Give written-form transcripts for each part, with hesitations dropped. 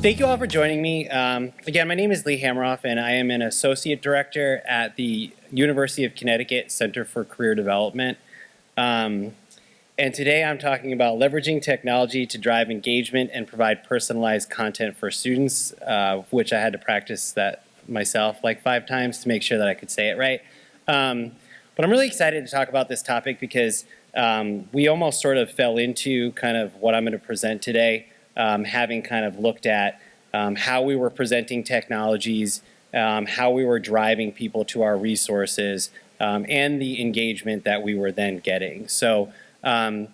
Thank you all for joining me. Again, my name is Lee Hameroff, and I am an Associate Director at the University of Connecticut Center for Career Development. And today I'm talking about leveraging technology to drive engagement and provide personalized content for students, which I had to practice that myself like 5 times to make sure that I could say it right. But I'm really excited to talk about this topic because we almost sort of fell into kind of what I'm going to present today. Having kind of looked at how we were presenting technologies, how we were driving people to our resources, and the engagement that we were then getting. So I'm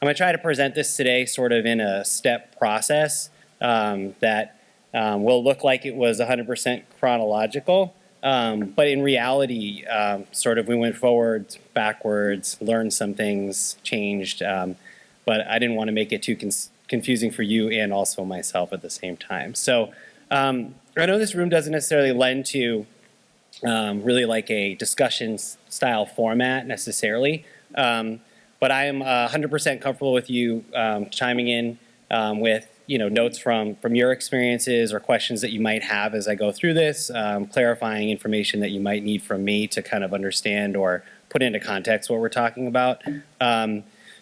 going to try to present this today sort of in a step process that will look like it was 100% chronological, but in reality, sort of we went forwards, backwards, learned some things, changed, but I didn't want to make it too confusing for you and also myself at the same time. So I know this room doesn't necessarily lend to really like a discussion style format necessarily, but I am 100% comfortable with you chiming in with notes from your experiences or questions that you might have as I go through this, clarifying information that you might need from me to kind of understand or put into context what we're talking about.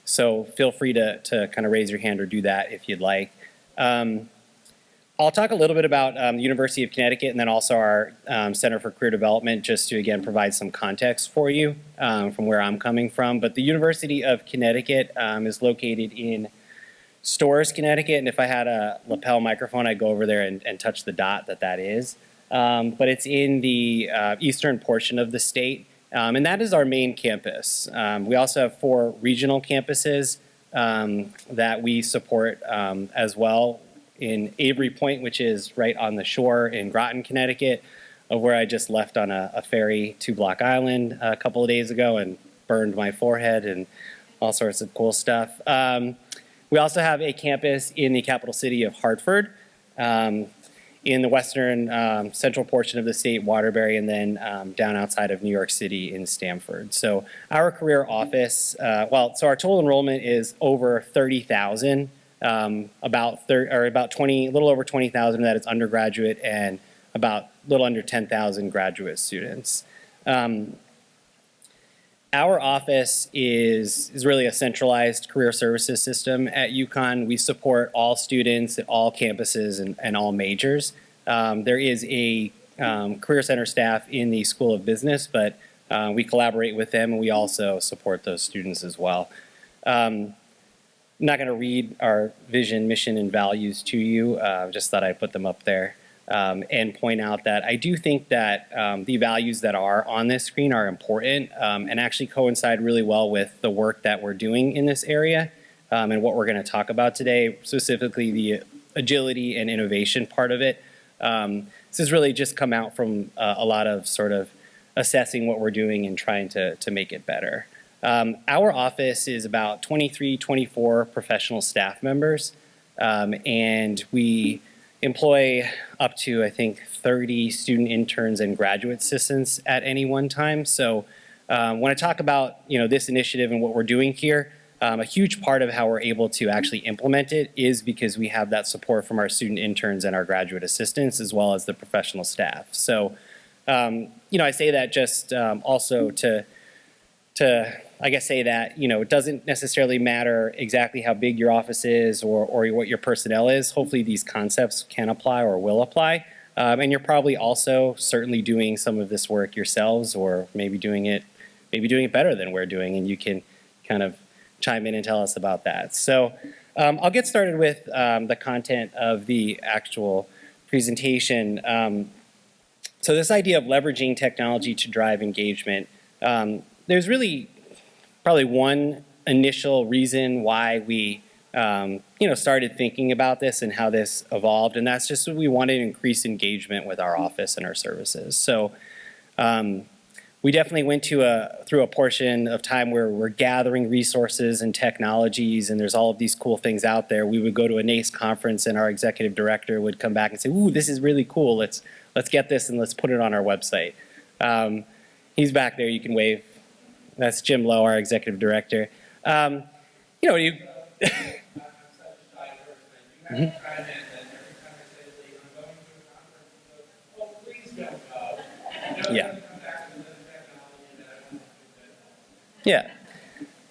So feel free to kind of raise your hand or do that if you'd like. I'll talk a little bit about the University of Connecticut and then also our Center for Career Development, just to again provide some context for you from where I'm coming from. But the University of Connecticut is located in Storrs, Connecticut, and if I had a lapel microphone, I'd go over there and touch the dot that is. But it's in the eastern portion of the state. And that is our main campus. We also have 4 regional campuses that we support as well in Avery Point, which is right on the shore in Groton, Connecticut, where I just left on a ferry to Block Island a couple of days ago and burned my forehead and all sorts of cool stuff. We also have a campus in the capital city of Hartford, in the western central portion of the state, Waterbury, and then down outside of New York City in Stamford. So our career office, so our total enrollment is over 30,000, about 20, a little over 20,000 of that is undergraduate, and about a little under 10,000 graduate students. Our office is really a centralized career services system at UConn. We support all students at all campuses and all majors. There is a career center staff in the School of Business, but we collaborate with them and we also support those students as well. I'm not going to read our vision, mission, and values to you. Just thought I'd put them up there. And point out that I do think that the values that are on this screen are important and actually coincide really well with the work that we're doing in this area and what we're going to talk about today, specifically the agility and innovation part of it. This has really just come out from a lot of sort of assessing what we're doing and trying to make it better. Our office is about 23, 24 professional staff members, and we employ up to, I think, 30 student interns and graduate assistants at any one time. So when I talk about this initiative and what we're doing here, a huge part of how we're able to actually implement it is because we have that support from our student interns and our graduate assistants as well as the professional staff. So I say that just also to I guess say that it doesn't necessarily matter exactly how big your office is or what your personnel is. Hopefully these concepts can apply or will apply. And you're probably also certainly doing some of this work yourselves, or maybe doing it better than we're doing, and you can kind of chime in and tell us about that. So I'll get started with the content of the actual presentation. So this idea of leveraging technology to drive engagement, there's really probably one initial reason why we started thinking about this and how this evolved, and that's just that we wanted to increase engagement with our office and our services. So we definitely went through a portion of time where we're gathering resources and technologies, and there's all of these cool things out there. We would go to an EACE conference and our executive director would come back and say, "Ooh, this is really cool. Let's get this and let's put it on our website." He's back there, you can wave. That's Jim Lowe, our executive director. Yeah. Yeah.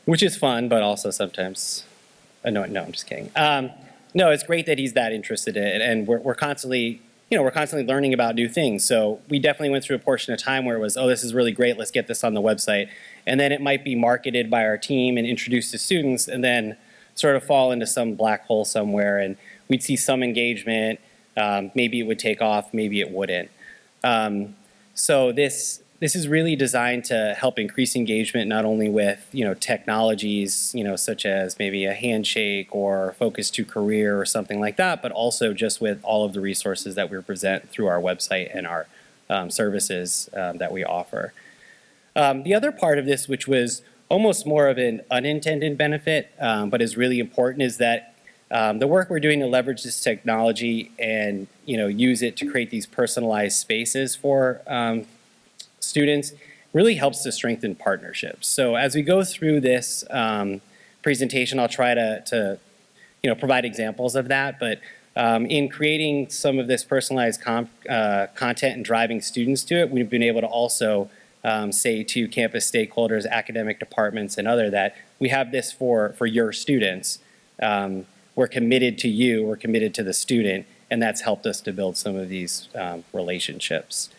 Which is fun, but also sometimes annoying. No, I'm just kidding. No, it's great that he's that interested in it, and we're constantly, we're constantly learning about new things. So we definitely went through a portion of time where it was, oh, this is really great, let's get this on the website. And then it might be marketed by our team and introduced to students, and then sort of fall into some black hole somewhere, and we'd see some engagement. Maybe it would take off, maybe it wouldn't. So this is really designed to help increase engagement not only with technologies such as maybe a handshake or focus to career or something like that, but also just with all of the resources that we present through our website and our services that we offer. The other part of this, which was almost more of an unintended benefit, but is really important, is that the work we're doing to leverage this technology and use it to create these personalized spaces for students really helps to strengthen partnerships. So as we go through this presentation, I'll try to provide examples of that. But in creating some of this personalized content and driving students to it, we've been able to also say to campus stakeholders, academic departments, and other that we have this for your students. We're committed to you, we're committed to the student, and that's helped us to build some of these relationships.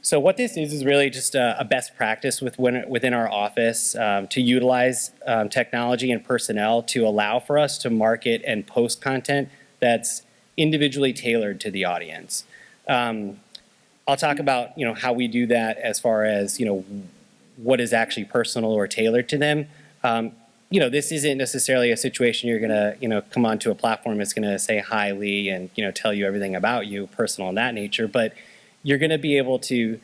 So what this is really just a best practice within our office to utilize technology and personnel to allow for us to market and post content that's individually tailored to the audience. I'll talk about how we do that as far as what is actually personal or tailored to them. This isn't necessarily a situation you're gonna come onto a platform that's gonna say hi Lee and tell you everything about you, personal in that nature, but you're going to be able to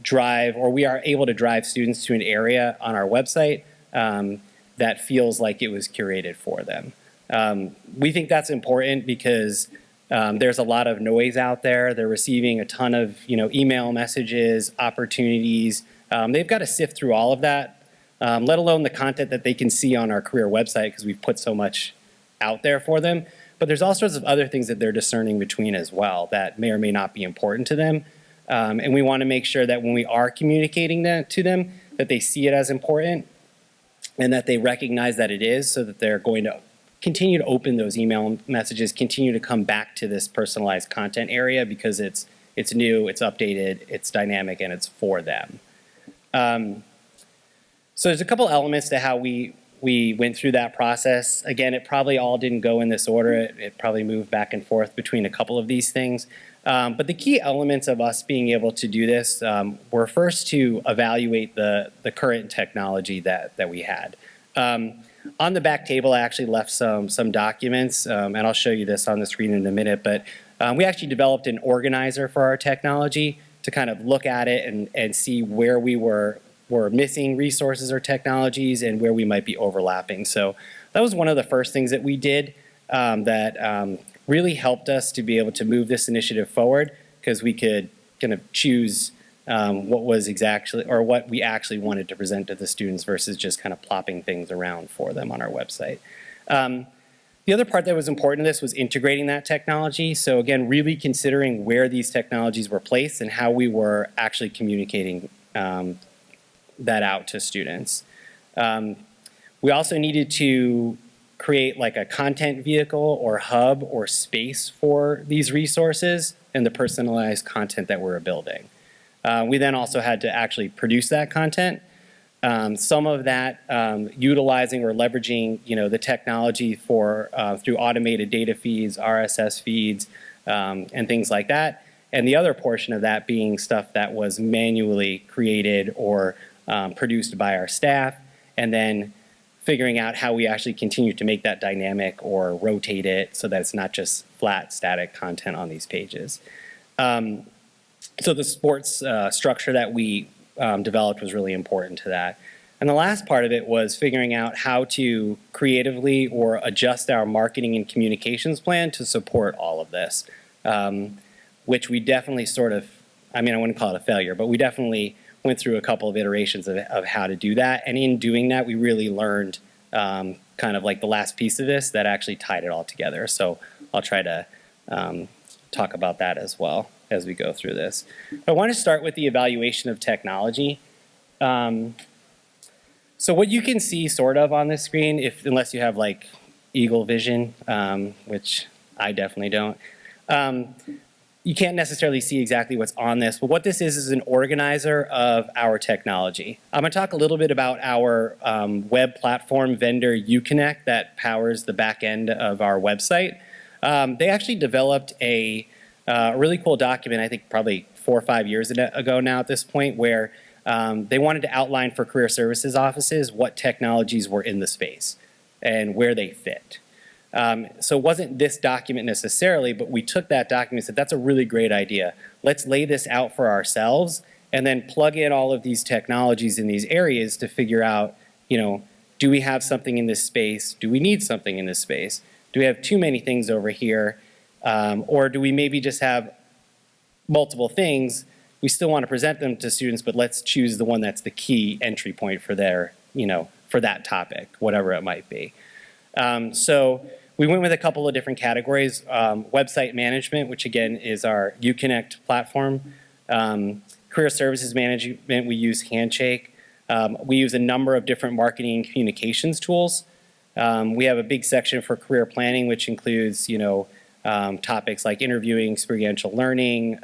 drive, or we are able to drive students to an area on our website that feels like it was curated for them. We think that's important because there's a lot of noise out there. They're receiving a ton of email messages, opportunities. They've got to sift through all of that, let alone the content that they can see on our career website because we've put so much out there for them. But there's all sorts of other things that they're discerning between as well that may or may not be important to them. And we want to make sure that when we are communicating that to them, that they see it as important and that they recognize that it is, so that they're going to continue to open those email messages, continue to come back to this personalized content area because it's new, it's updated, it's dynamic, and it's for them. So there's a couple elements to how we went through that process. Again, it probably all didn't go in this order. It probably moved back and forth between a couple of these things. But the key elements of us being able to do this were first to evaluate the current technology that we had. On the back table, I actually left some documents, and I'll show you this on the screen in a minute, but we actually developed an organizer for our technology to kind of look at it and see where we were missing resources or technologies and where we might be overlapping. So that was one of the first things that we did that really helped us to be able to move this initiative forward, because we could kind of choose what was exactly, or what we actually wanted to present to the students versus just kind of plopping things around for them on our website. The other part that was important in this was integrating that technology. So again, really considering where these technologies were placed and how we were actually communicating that out to students. We also needed to create like a content vehicle or hub or space for these resources and the personalized content that we're building. We then also had to actually produce that content. Some of that utilizing or leveraging the technology for through automated data feeds, RSS feeds, and things like that. And the other portion of that being stuff that was manually created or produced by our staff, and then figuring out how we actually continue to make that dynamic or rotate it so that it's not just flat, static content on these pages. So the sports structure that we developed was really important to that. And the last part of it was figuring out how to creatively or adjust our marketing and communications plan to support all of this, which we definitely sort of, I mean, I wouldn't call it a failure, but we definitely went through a couple of iterations of how to do that. And in doing that, we really learned kind of like the last piece of this that actually tied it all together. So I'll try to talk about that as well. as we go through this. I want to start with the evaluation of technology. So what you can see sort of on this screen, unless you have like eagle vision, which I definitely don't, you can't necessarily see exactly what's on this, but what this is an organizer of our technology. I'm going to talk a little bit about our web platform vendor UConnect that powers the back end of our website. They actually developed a really cool document, I think probably 4 or 5 years ago now at this point, where they wanted to outline for career services offices what technologies were in the space and where they fit. So it wasn't this document necessarily, but we took that document and said, that's a really great idea. Let's lay this out for ourselves and then plug in all of these technologies in these areas to figure out, do we have something in this space? Do we need something in this space? Do we have too many things over here? Or do we maybe just have multiple things? We still want to present them to students, but let's choose the one that's the key entry point for their, for that topic, whatever it might be. So we went with a couple of different categories. Website management, which again is our UConnect platform. Career services management, we use Handshake. We use a number of different marketing and communications tools. We have a big section for career planning, which includes, topics like interviewing, experiential learning,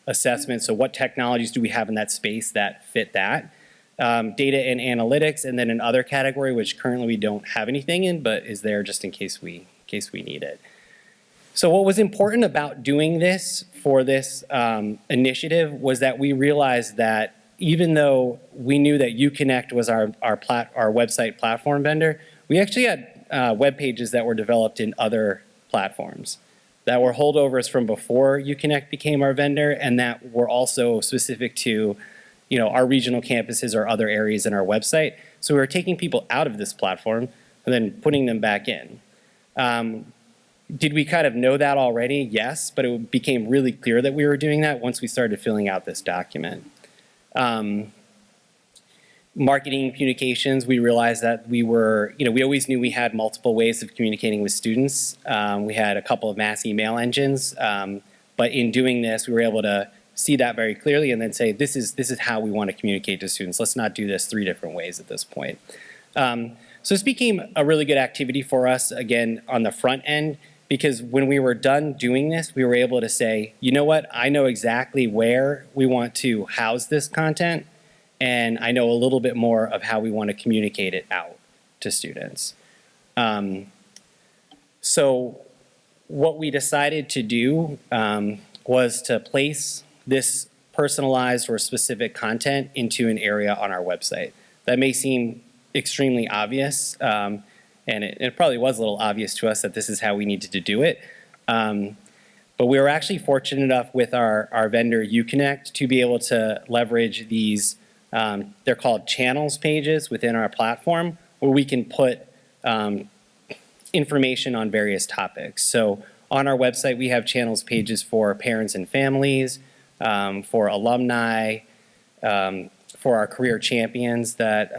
assessment. So what technologies do we have in that space that fit that? Data and analytics, and then another category which currently we don't have anything in, but is there just in case we need it. So what was important about doing this for this initiative was that we realized that even though we knew that UConnect was our website platform vendor, we actually had web pages that were developed in other platforms that were holdovers from before UConnect became our vendor, and that were also specific to our regional campuses or other areas in our website. So we were taking people out of this platform and then putting them back in. Did we kind of know that already? Yes, but it became really clear that we were doing that once we started filling out this document. Marketing and communications, we realized that we always knew we had multiple ways of communicating with students. We had a couple of mass email engines, but in doing this, we were able to see that very clearly and then say, this is how we want to communicate to students. Let's not do this 3 different ways at this point. So this became a really good activity for us, again, on the front end, because when we were done doing this, we were able to say, you know what, I know exactly where we want to house this content, and I know a little bit more of how we want to communicate it out to students. So what we decided to do was to place this personalized or specific content into an area on our website. That may seem extremely obvious, and it probably was a little obvious to us that this is how we needed to do it. But we were actually fortunate enough with our vendor UConnect to be able to leverage these, they're called channels pages within our platform, where we can put information on various topics. So on our website, we have channels pages for parents and families, for alumni, for our career champions that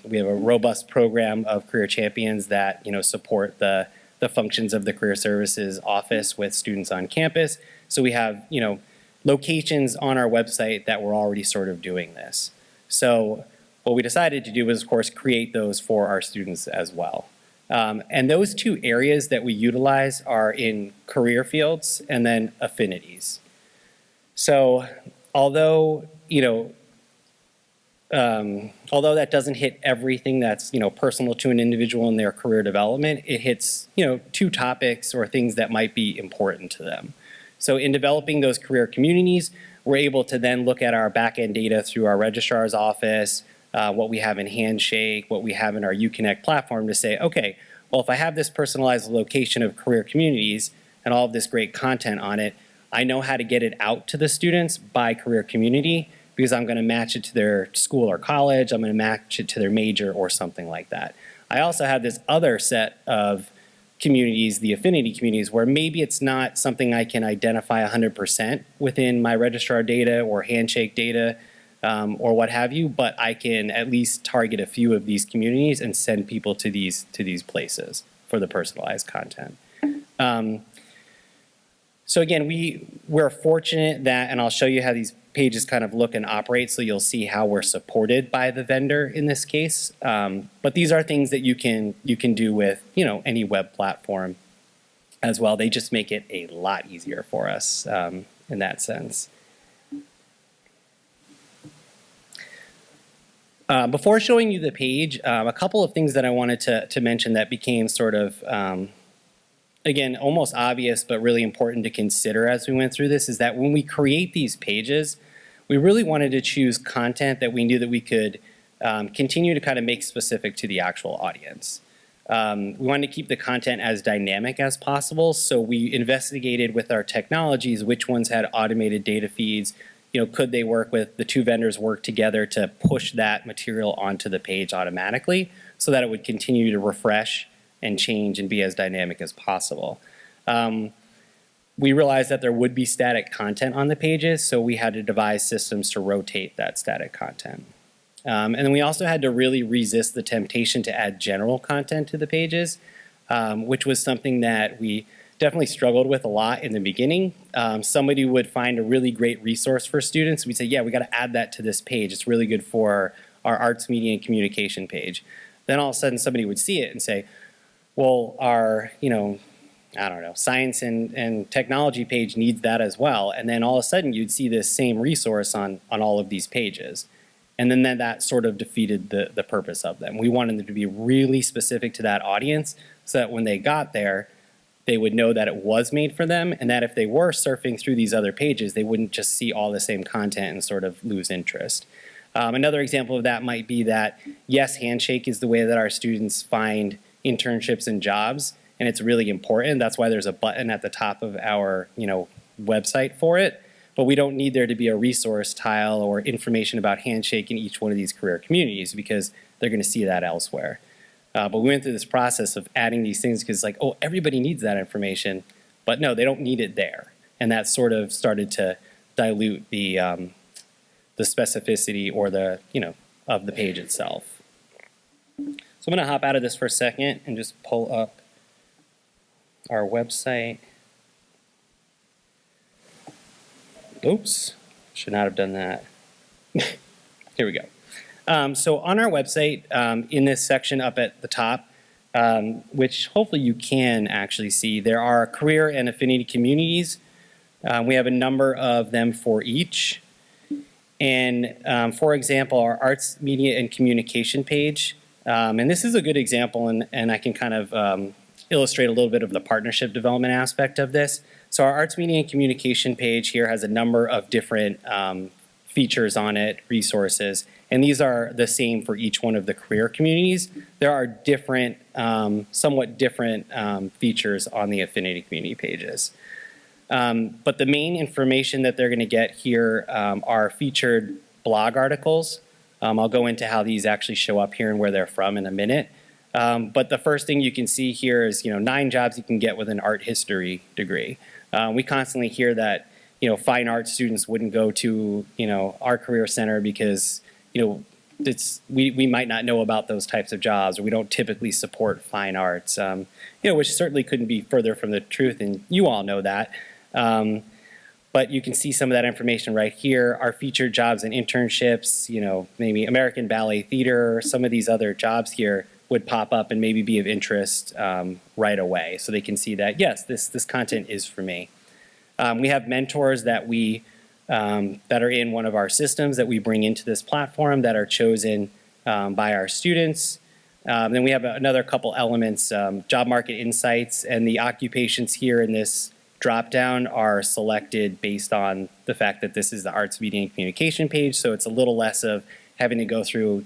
we have a robust program of career champions that support the functions of the career services office with students on campus. So we have locations on our website that were already sort of doing this. So what we decided to do was, of course, create those for our students as well. And those 2 areas that we utilize are in career fields and then affinities. So although that doesn't hit everything that's personal to an individual in their career development, it hits 2 topics or things that might be important to them. So in developing those career communities, we're able to then look at our back-end data through our registrar's office, what we have in Handshake, what we have in our UConnect platform to say, okay, well, if I have this personalized location of career communities and all of this great content on it, I know how to get it out to the students by career community because I'm going to match it to their school or college, I'm going to match it to their major or something like that. I also have this other set of communities, the affinity communities, where maybe it's not something I can identify 100% within my registrar data or Handshake data or what have you, but I can at least target a few of these communities and send people to these places for the personalized content. So again, we're fortunate that, and I'll show you how these pages kind of look and operate, so you'll see how we're supported by the vendor in this case. But these are things that you can do with any web platform as well. They just make it a lot easier for us in that sense. Before showing you the page, a couple of things that I wanted to mention that became sort of again, almost obvious, but really important to consider as we went through this, is that when we create these pages, we really wanted to choose content that we knew that we could continue to kind of make specific to the actual audience. We wanted to keep the content as dynamic as possible, so we investigated with our technologies which ones had automated data feeds. Could they work with the two vendors work together to push that material onto the page automatically so that it would continue to refresh and change and be as dynamic as possible. We realized that there would be static content on the pages, so we had to devise systems to rotate that static content. And then we also had to really resist the temptation to add general content to the pages, which was something that we definitely struggled with a lot in the beginning. Somebody would find a really great resource for students. We'd say, yeah, we got to add that to this page. It's really good for our arts, media, and communication page. Then all of a sudden somebody would see it and say, well, our, I don't know, science and technology page needs that as well. And then all of a sudden you'd see this same resource on all of these pages. And then that sort of defeated the purpose of them. We wanted them to be really specific to that audience so that when they got there, they would know that it was made for them, and that if they were surfing through these other pages, they wouldn't just see all the same content and sort of lose interest. Another example of that might be that, yes, Handshake is the way that our students find internships and jobs, and it's really important. That's why there's a button at the top of our website for it. But we don't need there to be a resource tile or information about Handshake in each one of these career communities, because they're going to see that elsewhere. But we went through this process of adding these things because, like, oh, everybody needs that information, but no, they don't need it there, and that sort of started to dilute the specificity or the of the page itself. So I'm going to hop out of this for a second and just pull up our website. Oops, should not have done that. Here we go. So on our website, in this section up at the top, which hopefully you can actually see, there are career and affinity communities. We have a number of them for each. And for example, our arts, media, and communication page. And this is a good example, and I can kind of illustrate a little bit of the partnership development aspect of this. So our arts, media, and communication page here has a number of different features on it, resources, and these are the same for each one of the career communities. There are different, somewhat different features on the affinity community pages. But the main information that they're going to get here are featured blog articles. I'll go into how these actually show up here and where they're from in a minute. But the first thing you can see here is 9 jobs you can get with an art history degree. We constantly hear that fine arts students wouldn't go to our career center because we might not know about those types of jobs, or we don't typically support fine arts. Which certainly couldn't be further from the truth, and you all know that. But you can see some of that information right here. Our featured jobs and internships, maybe American Ballet Theater, some of these other jobs here would pop up and maybe be of interest right away. So they can see that, yes, this content is for me. We have mentors that that are in one of our systems that we bring into this platform that are chosen by our students. Then we have another couple elements, job market insights, and the occupations here in this drop-down are selected based on the fact that this is the arts, media, and communication page, so it's a little less of having to go through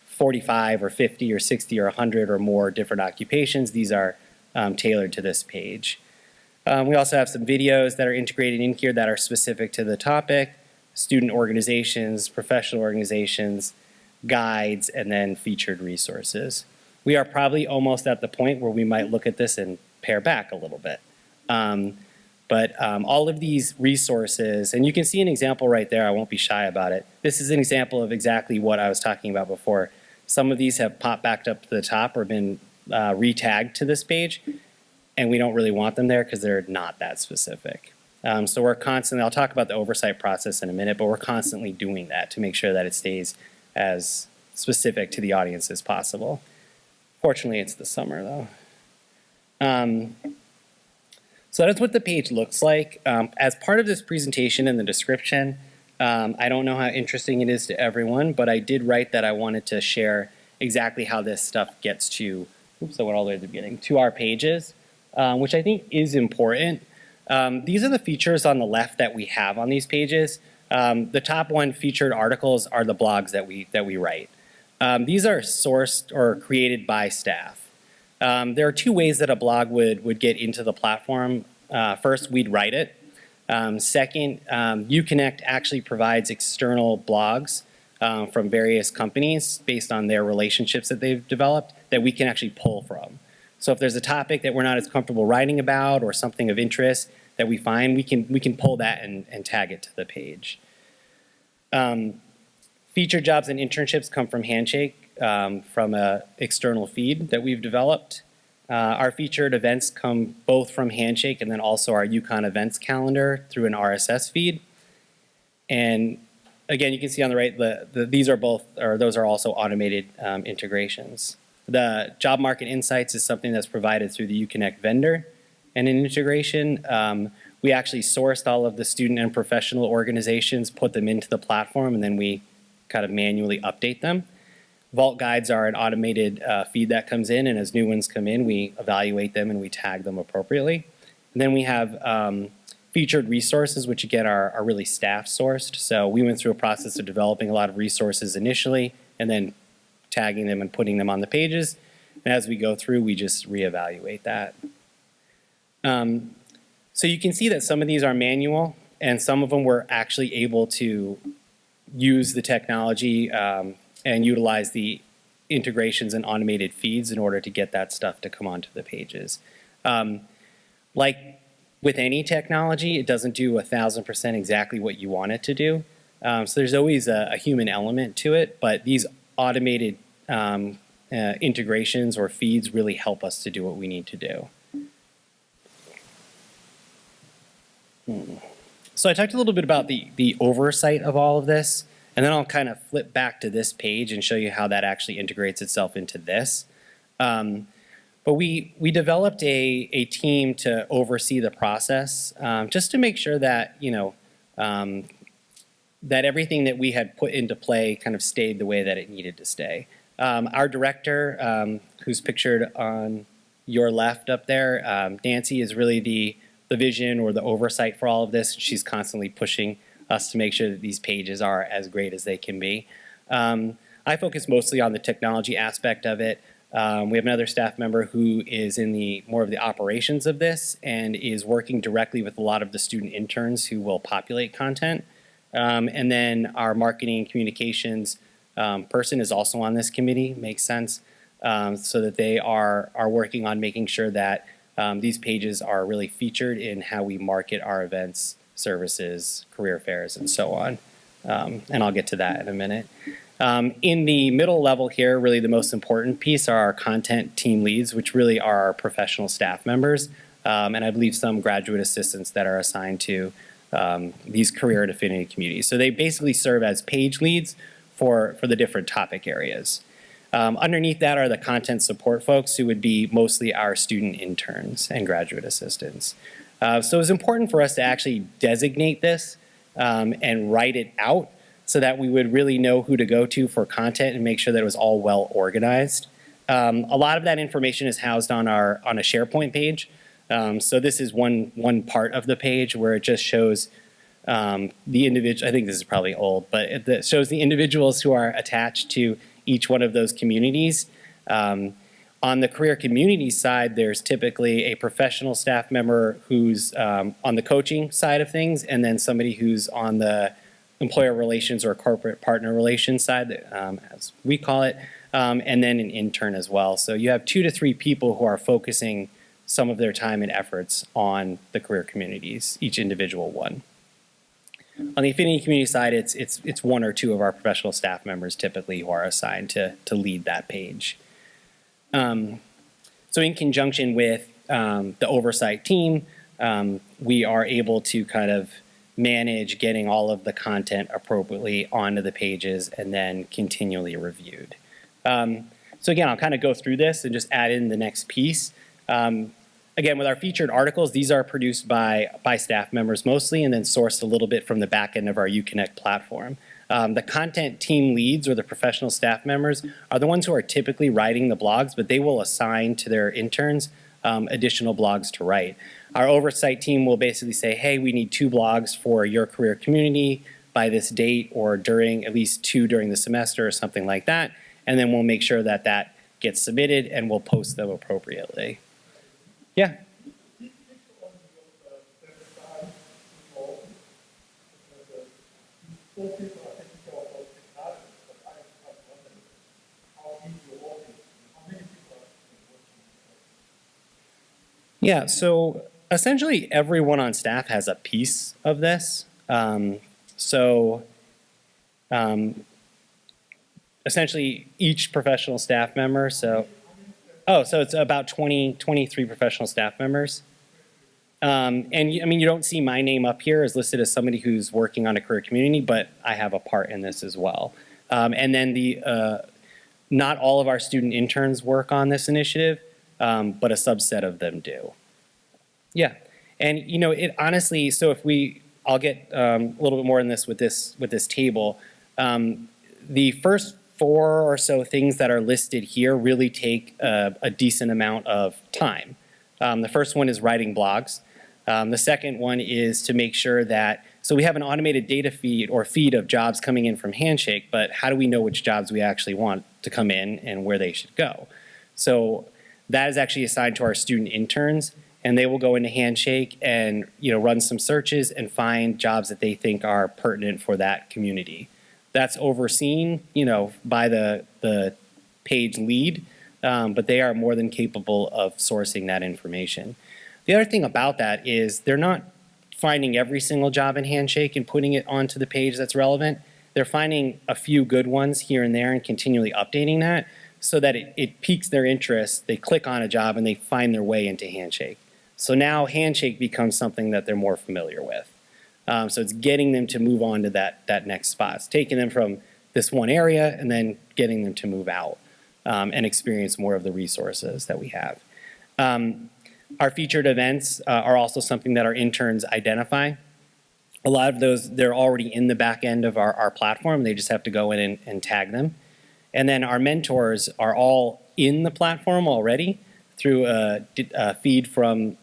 45 or 50 or 60 or 100 or more different occupations. These are tailored to this page. We also have some videos that are integrated in here that are specific to the topic, student organizations, professional organizations, guides, and then featured resources. We are probably almost at the point where we might look at this and pare back a little bit. But all of these resources, and you can see an example right there, I won't be shy about it. This is an example of exactly what I was talking about before. Some of these have popped back up to the top or been re-tagged to this page. and we don't really want them there because they're not that specific. So we're constantly, I'll talk about the oversight process in a minute, but we're constantly doing that to make sure that it stays as specific to the audience as possible. Fortunately, it's the summer though. So that's what the page looks like. As part of this presentation and the description, I don't know how interesting it is to everyone, but I did write that I wanted to share exactly how this stuff gets to, oops, I went all the way to the beginning, to our pages, which I think is important. These are the features on the left that we have on these pages. The top one, featured articles, are the blogs that we write. These are sourced or created by staff. There are two ways that a blog would get into the platform. First, we'd write it. Second, UConnect actually provides external blogs from various companies based on their relationships that they've developed that we can actually pull from. So if there's a topic that we're not as comfortable writing about or something of interest that we find, we can pull that and tag it to the page. Featured jobs and internships come from Handshake, from an external feed that we've developed. Our featured events come both from Handshake and then also our UConn events calendar through an RSS feed. And again, you can see on the right, these are both, or those are also automated integrations. The job market insights is something that's provided through the UConnect vendor and an integration. We actually sourced all of the student and professional organizations, put them into the platform, and then we kind of manually update them. Vault guides are an automated feed that comes in, and as new ones come in, we evaluate them and we tag them appropriately. And then we have featured resources, which again are really staff sourced. So we went through a process of developing a lot of resources initially and then tagging them and putting them on the pages. And as we go through, we just reevaluate that. So you can see that some of these are manual and some of them we're actually able to use the technology and utilize the integrations and automated feeds in order to get that stuff to come onto the pages. Like with any technology, it doesn't do 1,000% exactly what you want it to do. So there's always a human element to it, but these automated integrations or feeds really help us to do what we need to do. So I talked a little bit about the oversight of all of this, and then I'll kind of flip back to this page and show you how that actually integrates itself into this. But we developed a team to oversee the process, just to make sure that, that everything that we had put into play kind of stayed the way that it needed to stay. Our director, who's pictured on your left up there, Nancy, is really the vision or the oversight for all of this. She's constantly pushing us to make sure that these pages are as great as they can be. I focus mostly on the technology aspect of it. We have another staff member who is in more of the operations of this and is working directly with a lot of the student interns who will populate content. And then our marketing communications person is also on this committee, makes sense, so that they are working on making sure that these pages are really featured in how we market our events, services, career fairs, and so on. And I'll get to that in a minute. In the middle level here, really the most important piece are our content team leads, which really are our professional staff members, and I believe some graduate assistants that are assigned to these career and affinity communities. So they basically serve as page leads for the different topic areas. Underneath that are the content support folks who would be mostly our student interns and graduate assistants. So it's important for us to actually designate this and write it out so that we would really know who to go to for content and make sure that it was all well organized. A lot of that information is housed on a SharePoint page. So this is one part of the page where it just shows the individual. I think this is probably old, but it shows the individuals who are attached to each one of those communities. On the career community side, there's typically a professional staff member who's on the coaching side of things, and then somebody who's on the employer relations or corporate partner relations side, as we call it, and then an intern as well. So you have 2 to 3 people who are focusing some of their time and efforts on the career communities, each individual one. On the affinity community side, it's 1 or 2 of our professional staff members typically who are assigned to lead that page. So in conjunction with the oversight team, we are able to kind of manage getting all of the content appropriately onto the pages and then continually reviewed. So again, I'll kind of go through this and just add in the next piece. Again, with our featured articles, these are produced by staff members mostly and then sourced a little bit from the back end of our UConnect platform. The content team leads or the professional staff members are the ones who are typically writing the blogs, but they will assign to their interns additional blogs to write. Our oversight team will basically say, hey, we need 2 blogs for your career community by this date or during at least 2 during the semester or something like that. And then we'll make sure that that gets submitted and we'll post them appropriately. Yeah. Yeah, so essentially everyone on staff has a piece of this. Essentially each professional staff member, so it's about 23 professional staff members. And I mean, you don't see my name up here as listed as somebody who's working on a career community, but I have a part in this as well. And then not all of our student interns work on this initiative, but a subset of them do. Yeah, and you know, it honestly, so I'll get a little bit more in this with this table. The first 4 or so things that are listed here really take a decent amount of time. The first one is writing blogs. The second one is to make sure that, so we have an automated data feed or feed of jobs coming in from Handshake, but how do we know which jobs we actually want to come in and where they should go? So that is actually assigned to our student interns, and they will go into Handshake and run some searches and find jobs that they think are pertinent for that community. That's overseen, by the page lead, but they are more than capable of sourcing that information. The other thing about that is they're not finding every single job in Handshake and putting it onto the page that's relevant. They're finding a few good ones here and there and continually updating that so that it piques their interest. They click on a job and they find their way into Handshake. So now Handshake becomes something that they're more familiar with. So it's getting them to move on to that next spot. It's taking them from this one area and then getting them to move out and experience more of the resources that we have. Our featured events are also something that our interns identify. A lot of those, they're already in the back end of our platform. They just have to go in and tag them. And then our mentors are all in the platform already through a feed from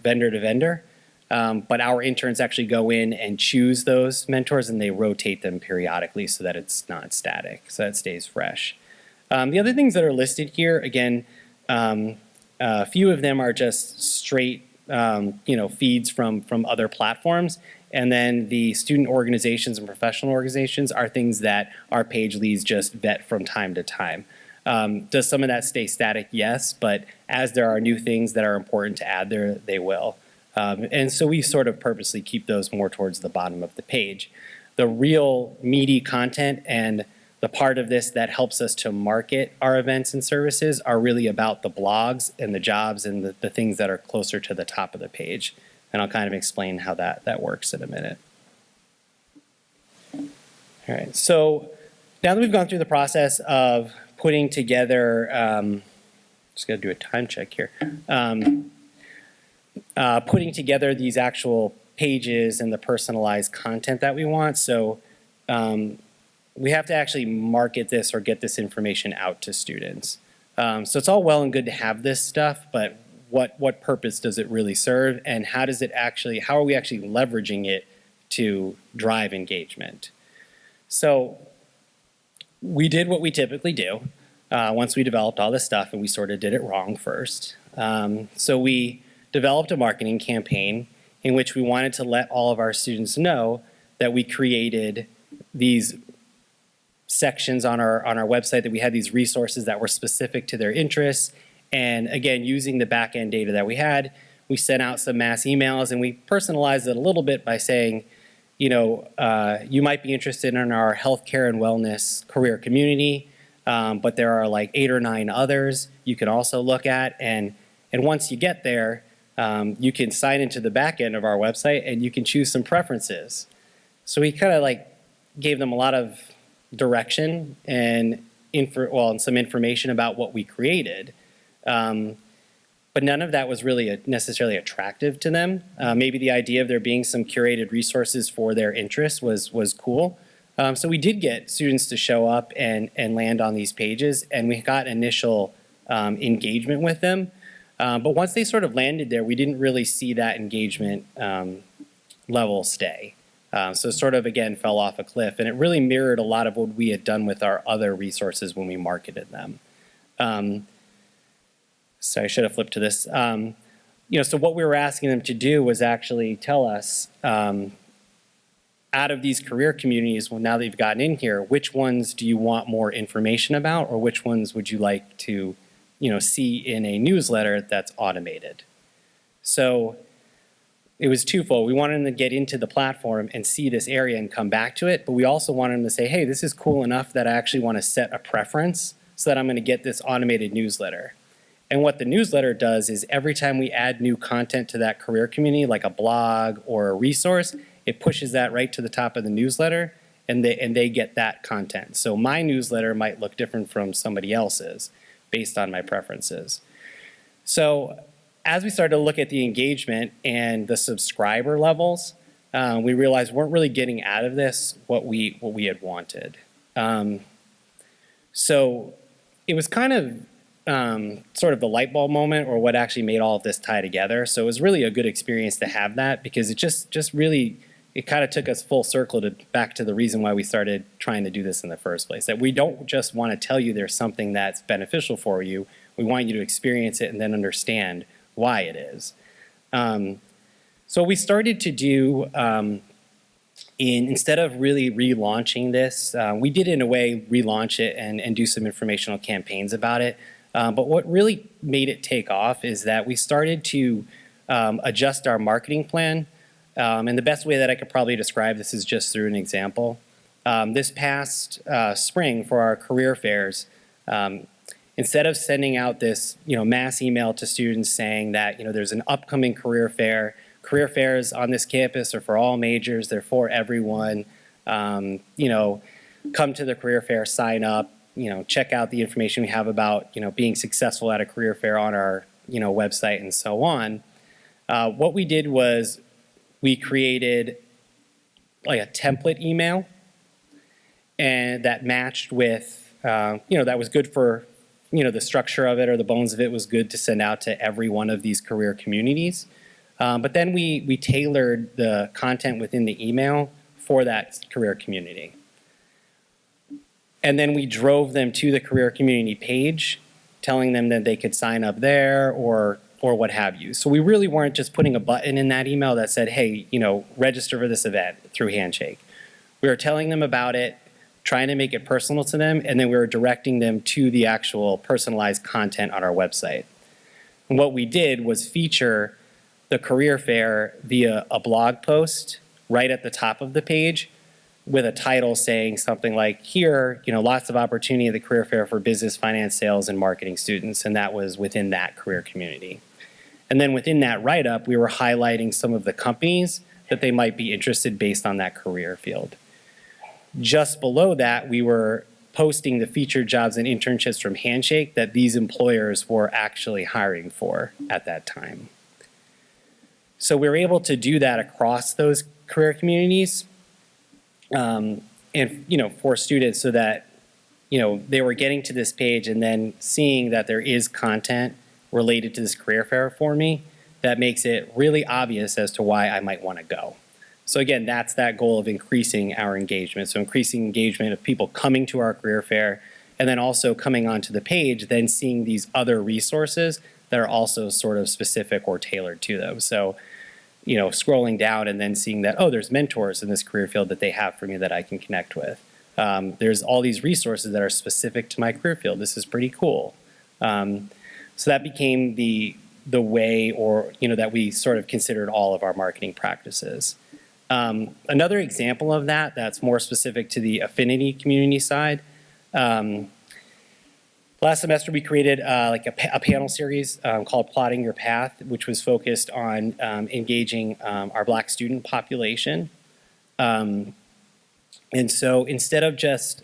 vendor to vendor. But our interns actually go in and choose those mentors and they rotate them periodically so that it's not static, so that it stays fresh. The other things that are listed here, again, a few of them are just straight feeds from other platforms. And then the student organizations and professional organizations are things that our page leads just vet from time to time. Does some of that stay static? Yes, but as there are new things that are important to add there, they will. And so we sort of purposely keep those more towards the bottom of the page. The real meaty content and the part of this that helps us to market our events and services are really about the blogs and the jobs and the things that are closer to the top of the page. And I'll kind of explain how that works in a minute. All right, so now that we've gone through the process of putting together, just gotta do a time check here, putting together these actual pages and the personalized content that we want. So we have to actually market this or get this information out to students. So it's all well and good to have this stuff, but what purpose does it really serve, and how are we actually leveraging it to drive engagement? So we did what we typically do once we developed all this stuff, and we sort of did it wrong first. So we developed a marketing campaign in which we wanted to let all of our students know that we created these sections on our website, that we had these resources that were specific to their interests. And again, using the back-end data that we had, we sent out some mass emails and we personalized it a little bit by saying, you might be interested in our healthcare and wellness career community, but there are like 8 or 9 others you can also look at. And And once you get there, you can sign into the back end of our website and you can choose some preferences. So we kind of like gave them a lot of direction and some information about what we created. But none of that was really necessarily attractive to them. Maybe the idea of there being some curated resources for their interests was cool. So we did get students to show up and land on these pages, and we got initial engagement with them. But once they sort of landed there, we didn't really see that engagement level stay. So sort of, again, fell off a cliff. And it really mirrored a lot of what we had done with our other resources when we marketed them. So I should have flipped to this. So what we were asking them to do was actually tell us, out of these career communities, well, now that you've gotten in here, which ones do you want more information about, or which ones would you like to see in a newsletter that's automated? So it was twofold. We wanted them to get into the platform and see this area and come back to it, but we also wanted them to say, hey, this is cool enough that I actually want to set a preference so that I'm going to get this automated newsletter. And what the newsletter does is every time we add new content to that career community, like a blog or a resource, it pushes that right to the top of the newsletter, and they get that content. So my newsletter might look different from somebody else's based on my preferences. So as we started to look at the engagement and the subscriber levels, we realized we weren't really getting out of this what we had wanted. So it was kind of sort of the light bulb moment, or what actually made all of this tie together. So it was really a good experience to have that, because it just really, it kind of took us full circle back to the reason why we started trying to do this in the first place. That we don't just want to tell you there's something that's beneficial for you. We want you to experience it and then understand why it is. So we started to do, instead of really relaunching this, we did in a way relaunch it and do some informational campaigns about it. But what really made it take off is that we started to adjust our marketing plan. And the best way that I could probably describe this is just through an example. This past spring for our career fairs, instead of sending out this mass email to students saying that there's an upcoming career fairs on this campus are for all majors, they're for everyone, come to the career fair, sign up, check out the information we have about being successful at a career fair on our website and so on. What we did was we created like a template email, and that matched with, that was good for, the structure of it, or the bones of it was good to send out to every one of these career communities. But then we tailored the content within the email for that career community. And then we drove them to the career community page, telling them that they could sign up there or what have you. So we really weren't just putting a button in that email that said, hey, register for this event through Handshake. We were telling them about it, trying to make it personal to them, and then we were directing them to the actual personalized content on our website. And what we did was feature the career fair via a blog post right at the top of the page with a title saying something like, here, lots of opportunity at the career fair for business, finance, sales, and marketing students, and that was within that career community. And then within that write-up, we were highlighting some of the companies that they might be interested based on that career field. Just below that, we were posting the featured jobs and internships from Handshake that these employers were actually hiring for at that time. So we were able to do that across those career communities, and for students, so that they were getting to this page and then seeing that there is content related to this career fair for me that makes it really obvious as to why I might want to go. So again, that's that goal of increasing our engagement. So increasing engagement of people coming to our career fair, and then also coming onto the page, then seeing these other resources that are also sort of specific or tailored to them. So, scrolling down and then seeing that, oh, there's mentors in this career field that they have for me that I can connect with. There's all these resources that are specific to my career field. This is pretty cool. So that became the way, or that we sort of considered all of our marketing practices. Another example of that's more specific to the affinity community side Last semester, we created like a panel series called Plotting Your Path, which was focused on engaging our Black student population. And so instead of just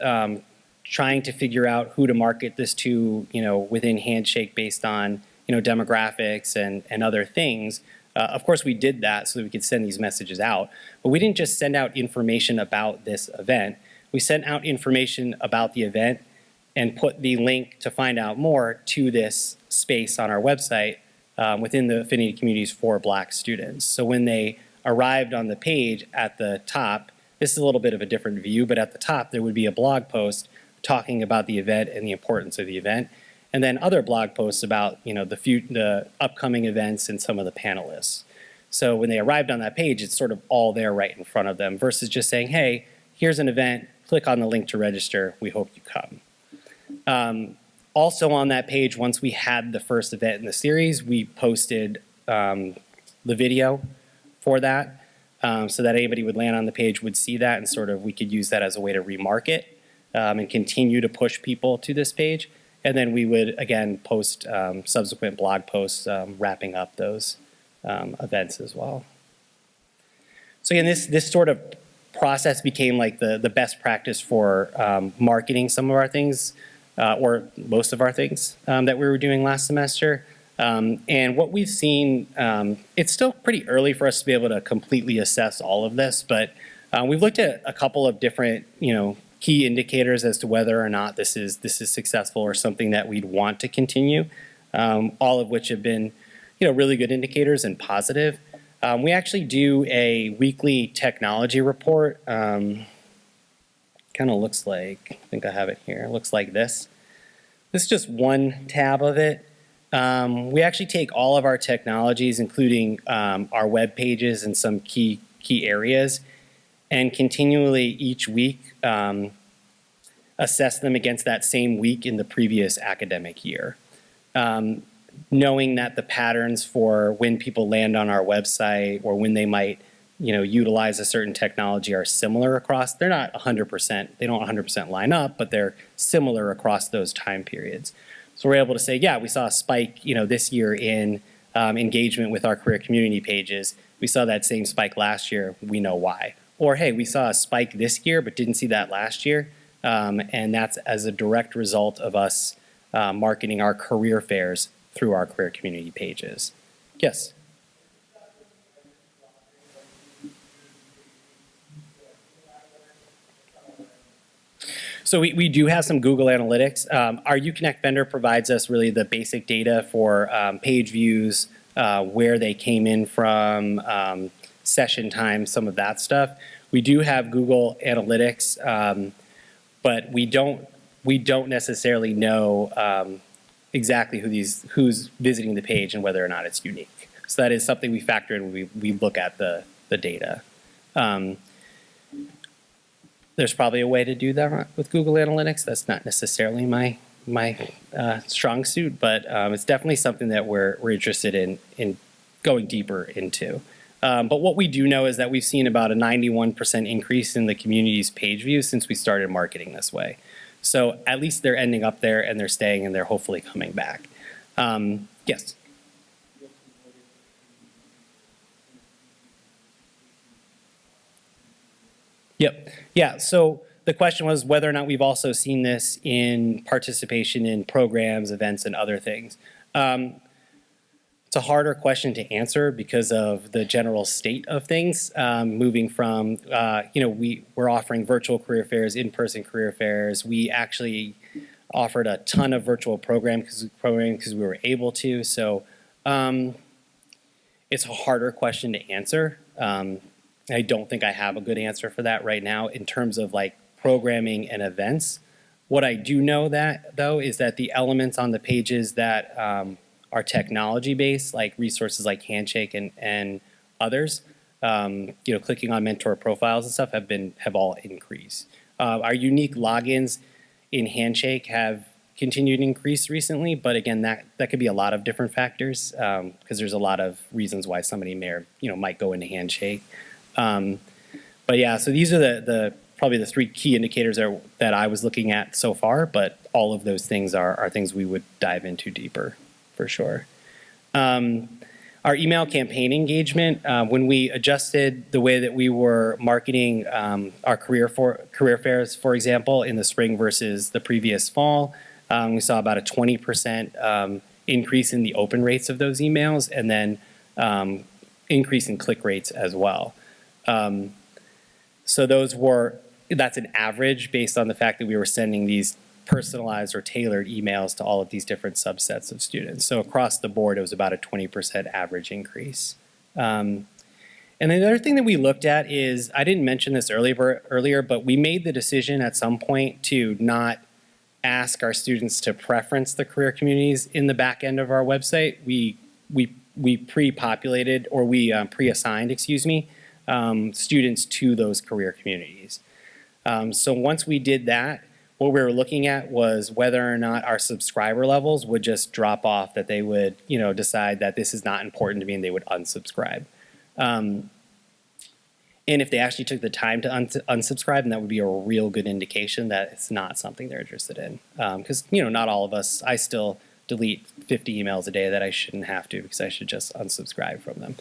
trying to figure out who to market this to, within Handshake based on, demographics and other things, of course we did that so that we could send these messages out. But we didn't just send out information about this event. We sent out information about the event and put the link to find out more to this space on our website within the affinity communities for Black students. So when they arrived on the page at the top, this is a little bit of a different view, but at the top there would be a blog post talking about the event and the importance of the event, and then other blog posts about the upcoming events and some of the panelists. So when they arrived on that page, it's sort of all there right in front of them versus just saying, hey, here's an event, click on the link to register, we hope you come. Also on that page, once we had the first event in the series, we posted the video for that so that anybody would land on the page would see that, and sort of we could use that as a way to remarket and continue to push people to this page. And then we would, again, post subsequent blog posts wrapping up those events as well. So again, this sort of process became like the best practice for marketing some of our things, or most of our things that we were doing last semester. And what we've seen, it's still pretty early for us to be able to completely assess all of this, but we've looked at a couple of different, key indicators as to whether or not this is successful or something that we'd want to continue, all of which have been, really good indicators and positive. We actually do a weekly technology report. Kind of looks like, I think I have it here, it looks like this. This is just one tab of it. We actually take all of our technologies, including our web pages and some key areas, and continually each week assess them against that same week in the previous academic year. Knowing that the patterns for when people land on our website or when they might utilize a certain technology are similar across, they're not 100%, they don't 100% line up, but they're similar across those time periods. So we're able to say, yeah, we saw a spike, this year in engagement with our career community pages. We saw that same spike last year, we know why. Or, hey, we saw a spike this year, but didn't see that last year. And that's as a direct result of us marketing our career fairs through our career community pages. Yes? So we do have some Google Analytics. Our UConnect vendor provides us really the basic data for page views, where they came in from, session time, some of that stuff. We do have Google Analytics, but we don't necessarily know exactly who's visiting the page and whether or not it's unique. So that is something we factor in when we look at the data. There's probably a way to do that with Google Analytics. That's not necessarily my strong suit, but it's definitely something that we're interested in going deeper into. But what we do know is that we've seen about a 91% increase in the community's page views since we started marketing this way. So at least they're ending up there and they're staying and they're hopefully coming back. Yes? Yep. Yeah, so the question was whether or not we've also seen this in participation in programs, events, and other things. It's a harder question to answer because of the general state of things, moving from, we're offering virtual career fairs, in-person career fairs. We actually offered a ton of virtual programs because we were able to. So it's a harder question to answer. I don't think I have a good answer for that right now in terms of like programming and events. What I do know though is that the elements on the pages that are technology based, like resources like Handshake and others, clicking on mentor profiles and stuff have all increased. Our unique logins in Handshake have continued to increase recently, but again, that could be a lot of different factors because there's a lot of reasons why somebody might go into Handshake. But yeah, so these are probably the three key indicators that I was looking at so far, but all of those things are things we would dive into deeper, for sure. Our email campaign engagement, when we adjusted the way that we were marketing our career fairs, for example, in the spring versus the previous fall, we saw about a 20% increase in the open rates of those emails, and then increase in click rates as well. So that's an average based on the fact that we were sending these personalized or tailored emails to all of these different subsets of students. So across the board, it was about a 20% average increase. And then the other thing that we looked at is, I didn't mention this earlier, but we made the decision at some point to not ask our students to preference the career communities in the back end of our website. We pre-populated, or we pre-assigned, excuse me, students to those career communities. So once we did that, what we were looking at was whether or not our subscriber levels would just drop off, that they would, decide that this is not important to me and they would unsubscribe. And if they actually took the time to unsubscribe, then that would be a real good indication that it's not something they're interested in. Because, not all of us, I still delete 50 emails a day that I shouldn't have to, because I should just unsubscribe from them.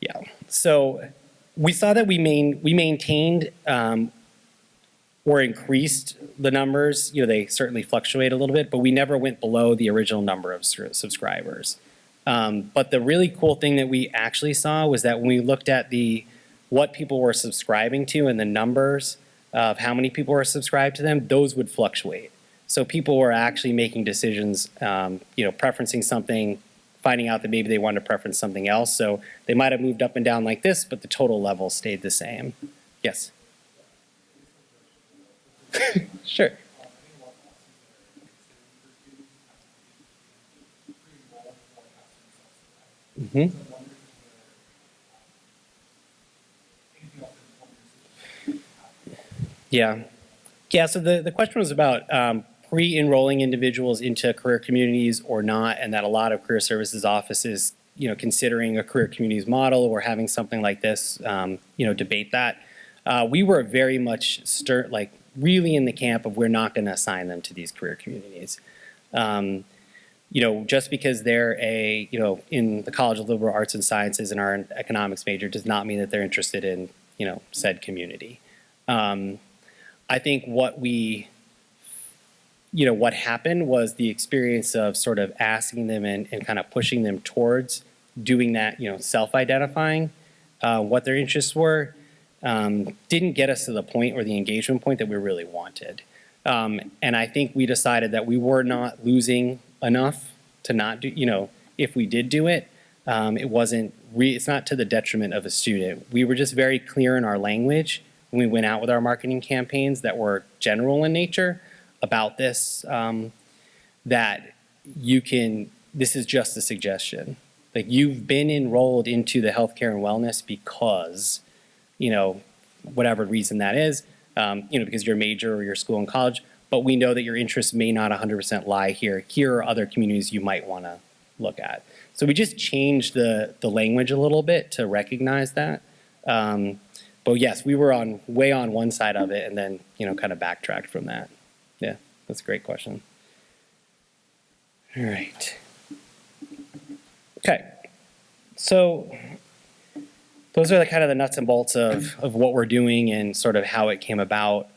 Yeah, so we saw that we maintained or increased the numbers. They certainly fluctuate a little bit, but we never went below the original number of subscribers. But the really cool thing that we actually saw was that when we looked at what people were subscribing to and the numbers of how many people were subscribed to them, those would fluctuate. So people were actually making decisions, preferencing something, finding out that maybe they wanted to preference something else. So they might have moved up and down like this, but the total level stayed the same. Yes? Sure. Mm-hmm. Yeah. Yeah, so the question was about pre-enrolling individuals into career communities or not, and that a lot of career services offices, considering a career communities model or having something like this, debate that. We were very much really in the camp of, we're not going to assign them to these career communities. Just because they're in the College of Liberal Arts and Sciences and are an economics major does not mean that they're interested in, said community. I think what happened was the experience of sort of asking them and kind of pushing them towards doing that, self-identifying what their interests were, didn't get us to the point, or the engagement point, that we really wanted. And I think we decided that we were not losing enough to not do, if we did do it, it's not to the detriment of a student. We were just very clear in our language when we went out with our marketing campaigns that were general in nature about this, that this is just a suggestion. Like, you've been enrolled into the healthcare and wellness because, whatever reason that is, because your major or your school and college, but we know that your interests may not 100% lie here. Here are other communities you might want to look at. So we just changed the language a little bit to recognize that. But yes, we were way on one side of it, and then, kind of backtracked from that. Yeah, that's a great question. All right. Okay. So those are kind of the nuts and bolts of what we're doing and sort of how it came about.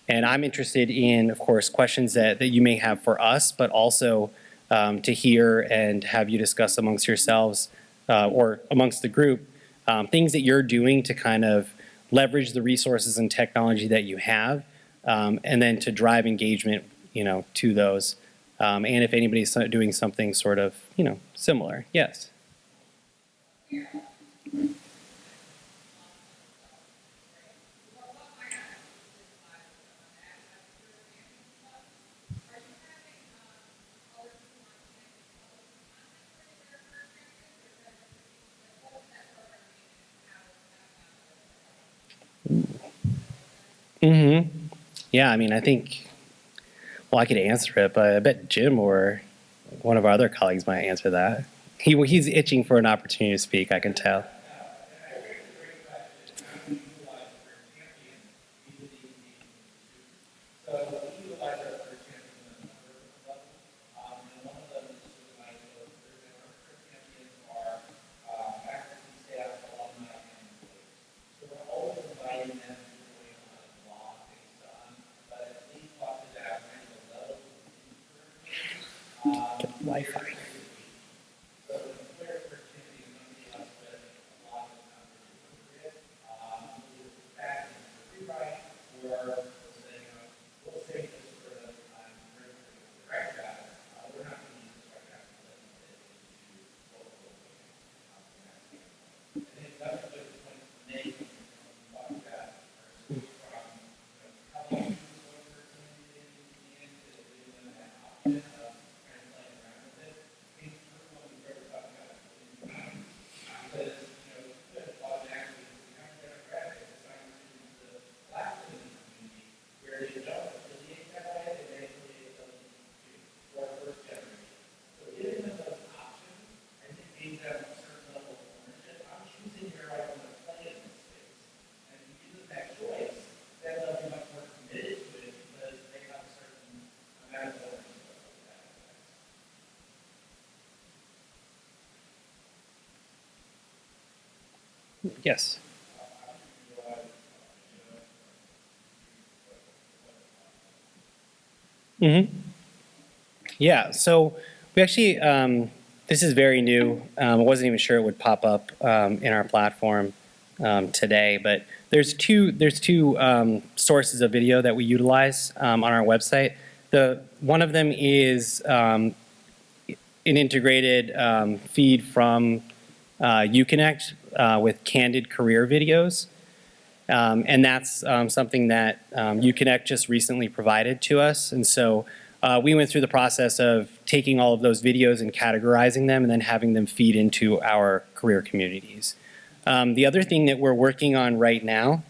And I'm interested in, of course, questions that you may have for us, but also to hear and have you discuss amongst yourselves or amongst the group, things that you're doing to kind of leverage the resources and technology that you have, and then to drive engagement, to those. And if anybody's doing something sort of, similar. Yes. Mm-hmm. Yeah, I mean, I think, well, I could answer it, but I bet Jim or one of our other colleagues might answer that. He's itching for an opportunity to speak, I can tell. So Wi-Fi. Yes. Yeah, so we actually, this is very new. I wasn't even sure it would pop up in our platform today, but there's two sources of video that we utilize on our website. One of them is an integrated feed from UConnect with candid career videos. And that's something that UConnect just recently provided to us. And so we went through the process of taking all of those videos and categorizing them and then having them feed into our career communities. The other thing that we're working on right now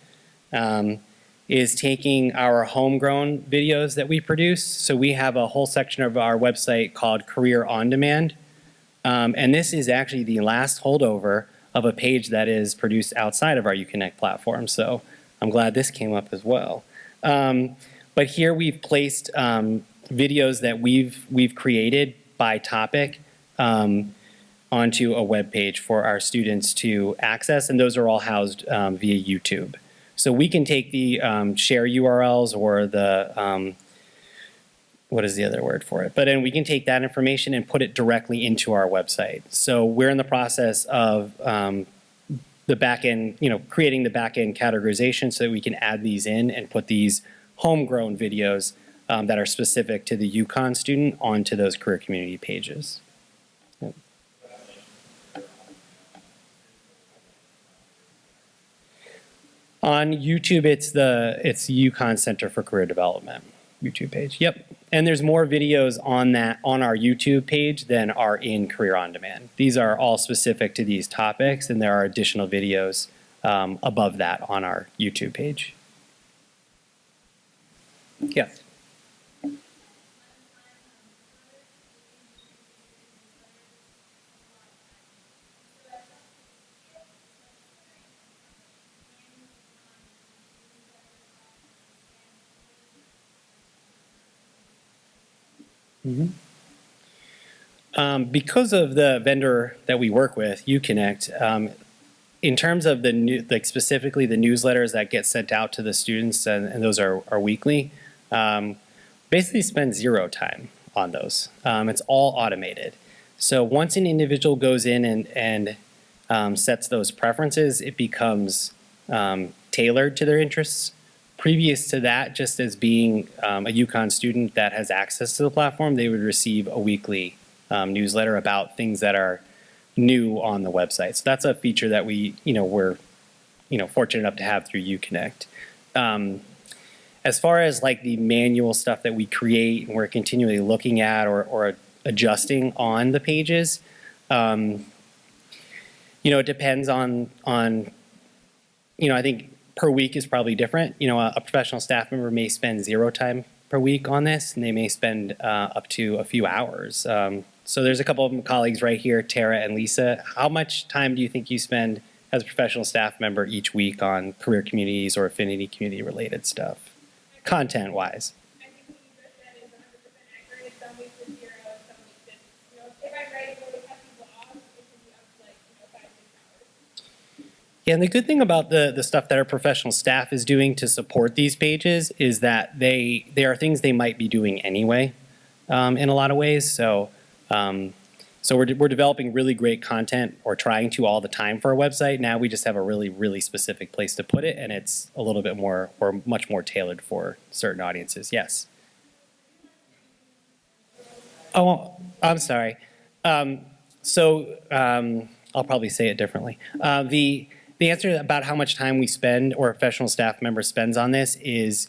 is taking our homegrown videos that we produce. So we have a whole section of our website called Career On Demand. And this is actually the last holdover of a page that is produced outside of our UConnect platform. So I'm glad this came up as well. But here we've placed videos that we've created by topic onto a web page for our students to access, and those are all housed via YouTube. So we can take the share URLs or the what is the other word for it? But then we can take that information and put it directly into our website. So we're in the process of the back-end, creating the back-end categorization so that we can add these in and put these homegrown videos that are specific to the UConn student onto those career community pages. Yep. On YouTube, it's the UConn Center for Career Development YouTube page. Yep. And there's more videos on our YouTube page than are in Career On Demand. These are all specific to these topics, and there are additional videos above that on our YouTube page. Yes. Because of the vendor that we work with, UConnect, in terms of specifically the newsletters that get sent out to the students, and those are weekly, basically spend zero time on those. It's all automated. So once an individual goes in and sets those preferences, it becomes tailored to their interests. Previous to that, just as being a UConn student that has access to the platform, they would receive a weekly newsletter about things that are new on the website. So that's a feature that we're fortunate enough to have through UConnect. As far as like the manual stuff that we create and we're continually looking at or adjusting on the pages, it depends on I think per week is probably different. A professional staff member may spend zero time per week on this, and they may spend up to a few hours. So there's a couple of colleagues right here, Tara and Lisa. How much time do you think you spend as a professional staff member each week on career communities or affinity community related stuff, content-wise? I think what you just said is 100% accurate. Some weeks it's zero, some weeks it's, if I'm ready to go to cut people off, it can be up to 5, 6 hours. Yeah, and the good thing about the stuff that our professional staff is doing to support these pages is that they are things they might be doing anyway in a lot of ways. So So we're developing really great content, or trying to, all the time for our website. Now we just have a really, really specific place to put it, and it's a little bit more, or much more tailored for certain audiences. Yes. Oh, I'm sorry. I'll probably say it differently. The answer about how much time we spend, or a professional staff member spends on this, is,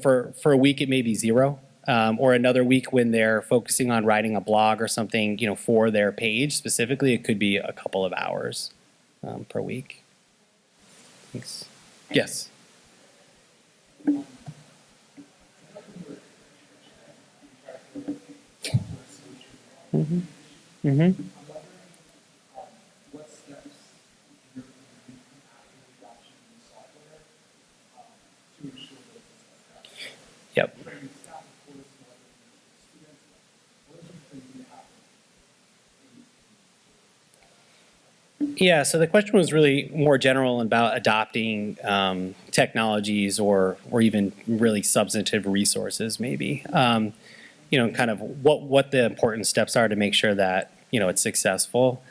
for a week it may be 0. Or another week when they're focusing on writing a blog or something, for their page specifically, it could be a couple of hours per week. Thanks. Yes. Mm-hmm. Mm-hmm. Yep. Yeah, so the question was really more general about adopting technologies, or even really substantive resources, maybe. Kind of what the important steps are to make sure that it's successful.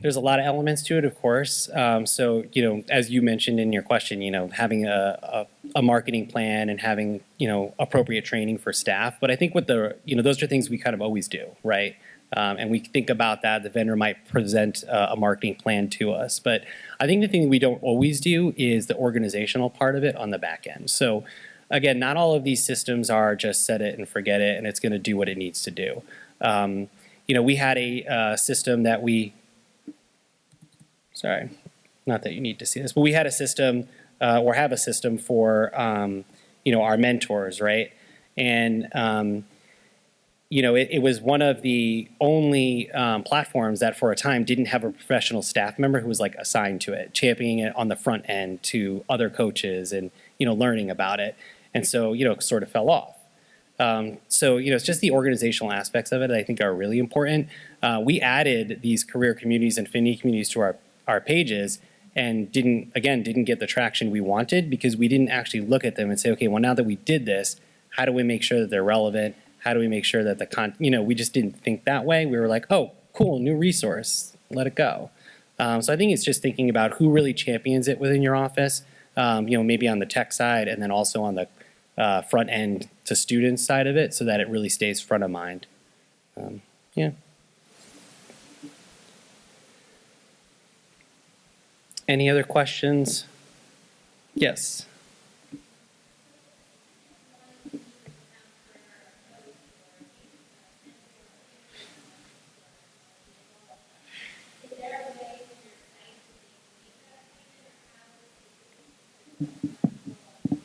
There's a lot of elements to it, of course. So, as you mentioned in your question, having a marketing plan and having, appropriate training for staff. But I think those are things we kind of always do, right? And we think about that. The vendor might present a marketing plan to us. But I think the thing we don't always do is the organizational part of it on the back end. So, again, not all of these systems are just set it and forget it, and it's going to do what it needs to do. We had a system that sorry, not that you need to see this, but we had a system, or have a system for, our mentors, right? And, it was one of the only platforms that for a time didn't have a professional staff member who was assigned to it, championing it on the front end to other coaches and, learning about it. And so, sort of fell off. So, it's just the organizational aspects of it that I think are really important. We added these career communities and affinity communities to our pages, and didn't get the traction we wanted, because we didn't actually look at them and say, okay, well, now that we did this, how do we make sure that they're relevant? How do we make sure that we just didn't think that way. We were like, oh, cool, new resource, let it go. So I think it's just thinking about who really champions it within your office, maybe on the tech side, and then also on the front end to students side of it, so that it really stays front of mind. Yeah. Any other questions? Yes.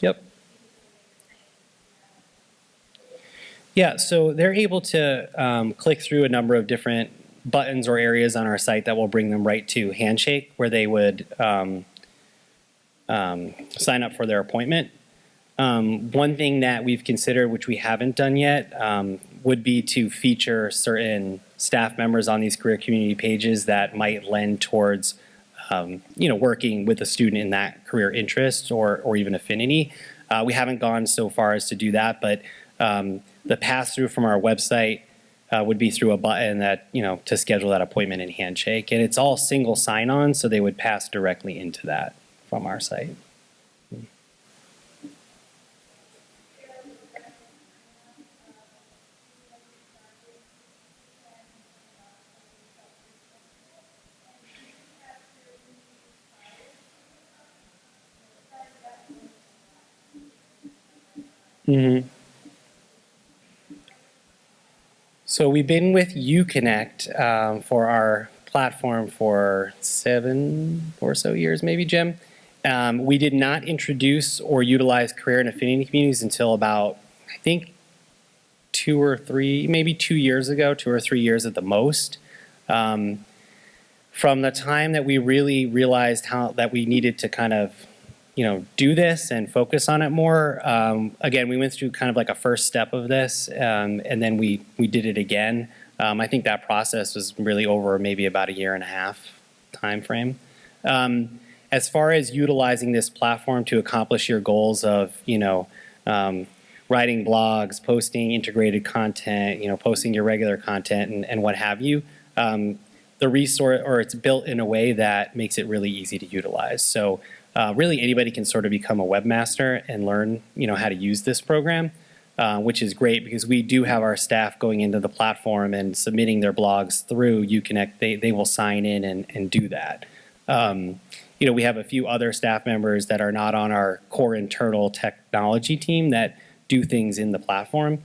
Yep. Yeah, so they're able to click through a number of different buttons or areas on our site that will bring them right to Handshake, where they would sign up for their appointment. One thing that we've considered, which we haven't done yet, would be to feature certain staff members on these career community pages that might lend towards working with a student in that career interest or even affinity. We haven't gone so far as to do that, but the pass-through from our website would be through a button that, to schedule that appointment in Handshake. And it's all single sign-on, so they would pass directly into that from our site. Mm-hmm. So we've been with UConnect for our platform for 7 or so years, maybe, Jim. We did not introduce or utilize career and affinity communities until about, I think, 2 or 3 years ago, 2 or 3 years at the most. From the time that we really realized that we needed to kind of do this and focus on it more. Again, we went through kind of like a first step of this, and then we did it again. I think that process was really over maybe about a 1.5 year time frame. As far as utilizing this platform to accomplish your goals of, writing blogs, posting integrated content, posting your regular content and what have you. The resource, or it's built in a way that makes it really easy to utilize. So really anybody can sort of become a webmaster and learn, how to use this program, which is great because we do have our staff going into the platform and submitting their blogs through UConnect. They will sign in and do that. We have a few other staff members that are not on our core internal technology team that do things in the platform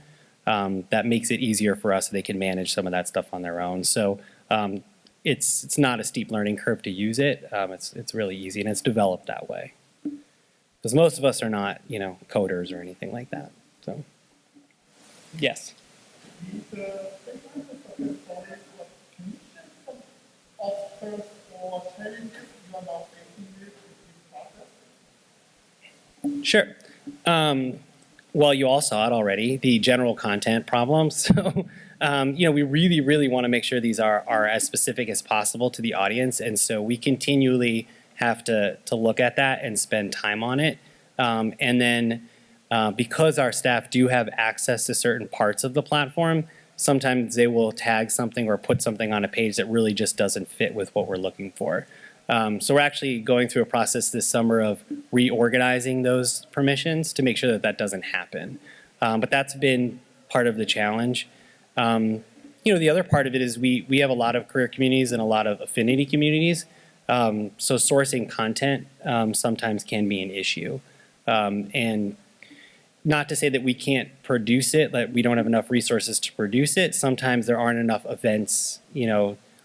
that makes it easier for us so they can manage some of that stuff on their own. So it's not a steep learning curve to use it. It's really easy, and it's developed that way. Because most of us are not, coders or anything like that. So, yes. Sure. Well, you all saw it already, the general content problems. So, we really, really want to make sure these are as specific as possible to the audience. And so we continually have to look at that and spend time on it. And then because our staff do have access to certain parts of the platform, sometimes they will tag something or put something on a page that really just doesn't fit with what we're looking for. So we're actually going through a process this summer of reorganizing those permissions to make sure that that doesn't happen. But that's been part of the challenge. The other part of it is we have a lot of career communities and a lot of affinity communities. So sourcing content sometimes can be an issue. And not to say that we can't produce it, that we don't have enough resources to produce it. Sometimes there aren't enough events,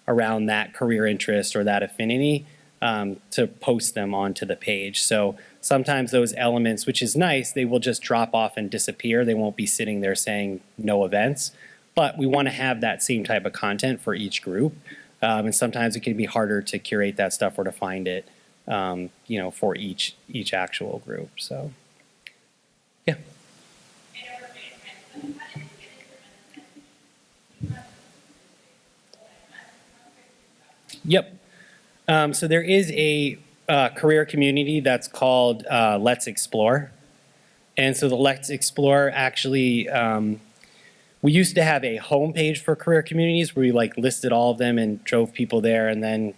around that career interest or that affinity to post them onto the page. So sometimes those elements, which is nice, they will just drop off and disappear. They won't be sitting there saying no events. But we want to have that same type of content for each group. And sometimes it can be harder to curate that stuff or to find it, for each actual group. So, yeah. Yep. So there is a career community that's called Let's Explore. And so the Let's Explore actually, we used to have a homepage for career communities where we listed all of them and drove people there and then,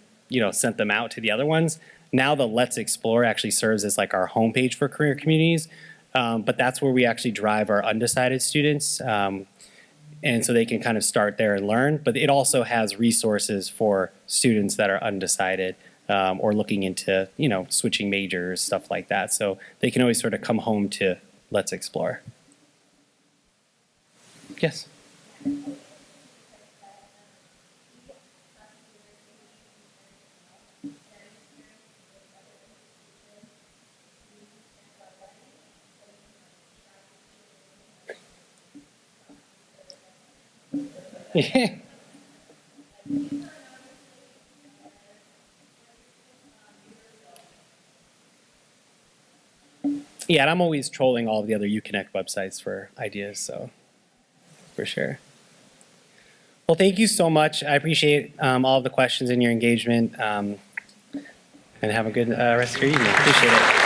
sent them out to the other ones. Now the Let's Explore actually serves as our homepage for career communities. But that's where we actually drive our undecided students. And so they can kind of start there and learn. But it also has resources for students that are undecided or looking into, switching majors, stuff like that. So they can always sort of come home to Let's Explore. Yes? Yeah. Yeah, and I'm always trolling all of the other UConnect websites for ideas, so for sure. Well, thank you so much. I appreciate all of the questions and your engagement, and have a good rest of your evening. Appreciate it.